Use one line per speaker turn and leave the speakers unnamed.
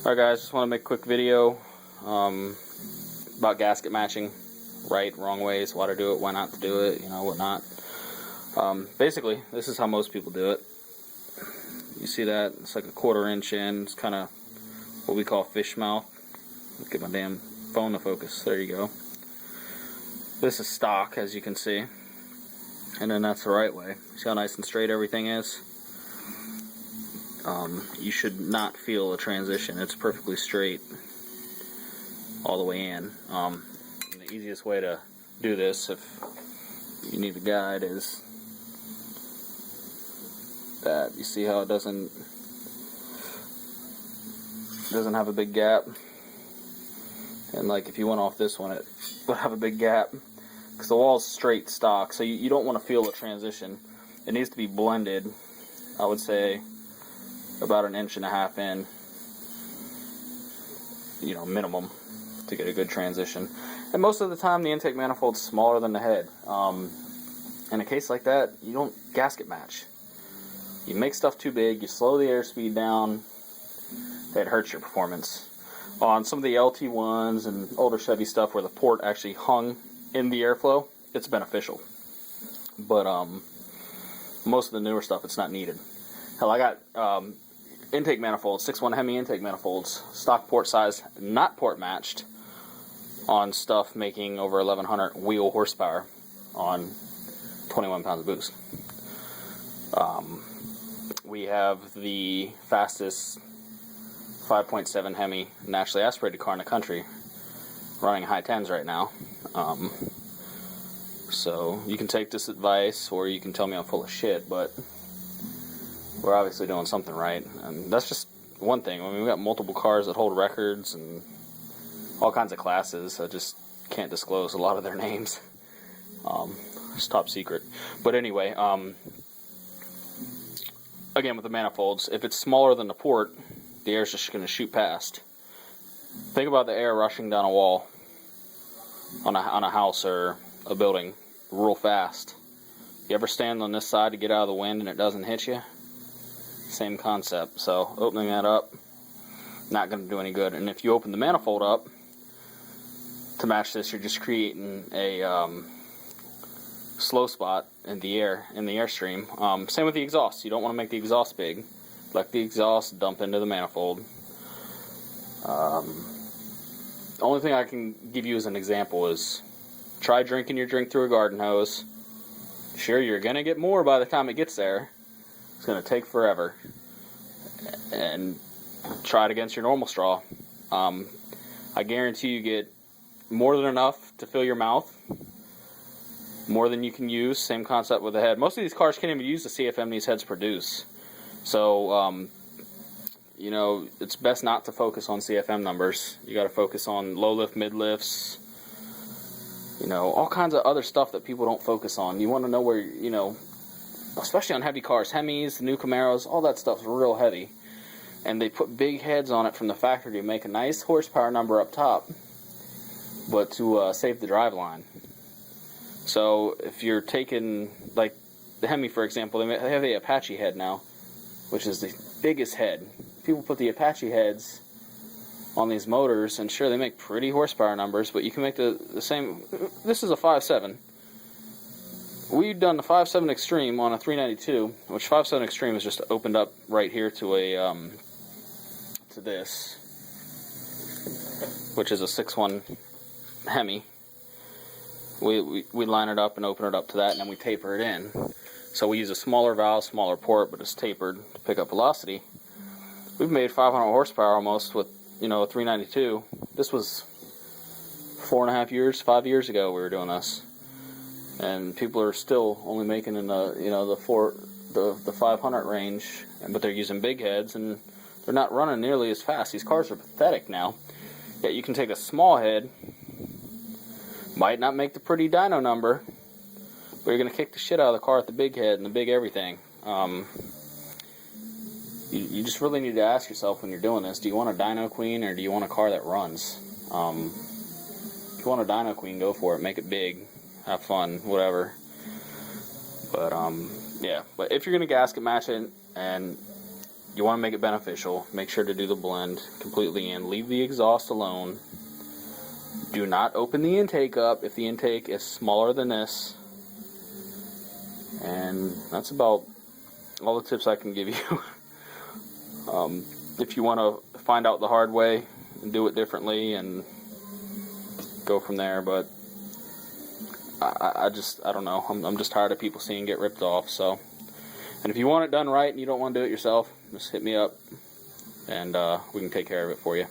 Alright guys, just want to make a quick video about gasket matching. Right, wrong ways, why to do it, why not to do it, whatnot. Basically, this is how most people do it. You see that? It's like a 1/4 inch in. It's kind of what we call fish mouth. Let's get my damn phone to focus. There you go. This is stock, as you can see. And then that's the right way. See how nice and straight everything is? You should not feel a transition. It's perfectly straight all the way in. And the easiest way to do this, if you need a guide, is that you see how it doesn't have a big gap. And like if you went off this one, it would have a big gap because the wall's straight stock, so you don't want to feel a transition. It needs to be blended, I would say about 1.5 inches in, minimum, to get a good transition. And most of the time the intake manifold's smaller than the head. In a case like that, you don't gasket match. You make stuff too big, you slow the airspeed down, that hurts your performance. On some of the LT1s and older Chevy stuff where the port actually hung in the airflow, it's beneficial. But most of the newer stuff, it's not needed. Hell, I got intake manifolds, 6.1 Hemi intake manifolds, stock port size, not port matched, on stuff making over 1,100 wheel horsepower on 21 pounds of boost. We have the fastest 5.7 Hemi naturally aspirated car in the country, running high 10s right now. So you can take this advice, or you can tell me I'm full of shit, but we're obviously doing something right. And that's just one thing. I mean, we got multiple cars that hold records and all kinds of classes. I just can't disclose a lot of their names. It's top secret. But anyway, again with the manifolds, if it's smaller than the port, the air's just going to shoot past. Think about the air rushing down a wall on a house or a building real fast. You ever stand on this side to get out of the wind and it doesn't hit you? Same concept. So opening that up, not going to do any good. And if you open the manifold up to match this, you're just creating a slow spot in the airstream. Same with the exhaust. You don't want to make the exhaust big. Let the exhaust dump into the manifold. The only thing I can give you as an example is try drinking your drink through a garden hose. Sure, you're going to get more by the time it gets there. It's going to take forever. And try it against your normal straw. I guarantee you get more than enough to fill your mouth. More than you can use. Same concept with the head. Most of these cars can't even use the CFM these heads produce. So, it's best not to focus on CFM numbers. You got to focus on low lift, mid lifts. All kinds of other stuff that people don't focus on. You want to know where, especially on heavy cars, Hemis, new Camaros, all that stuff's real heavy. And they put big heads on it from the factory to make a nice horsepower number up top, but to save the drive line. So if you're taking, like the Hemi, for example, they have the Apache head now, which is the biggest head. People put the Apache heads on these motors, and sure, they make pretty horsepower numbers, but you can make the same. This is a 5.7. We've done the 5.7 Extreme on a 392, which 5.7 Extreme is just opened up right here to a to this, which is a 6.1 Hemi. We line it up and open it up to that, and then we taper it in. So we use a smaller valve, smaller port, but it's tapered to pick up velocity. We've made 500 horsepower almost with a 392. This was 5 years ago we were doing this. And people are still only making in the 500 range, but they're using big heads and they're not running nearly as fast. These cars are pathetic now. Yet you can take a small head, might not make the pretty dyno number, but you're going to kick the shit out of the car with the big head and the big everything. You just really need to ask yourself when you're doing this, do you want a dyno queen or do you want a car that runs? If you want a dyno queen, go for it. Make it big. Have fun, whatever. But, yeah. But if you're going to gasket match it and you want to make it beneficial, make sure to do the blend completely in. Leave the exhaust alone. Do not open the intake up if the intake is smaller than this. And that's about all the tips I can give you. If you want to find out the hard way and do it differently and go from there, but I don't know. I'm just tired of people seeing it get ripped off. So, and if you want it done right and you don't want to do it yourself, just hit me up and we can take care of it for you.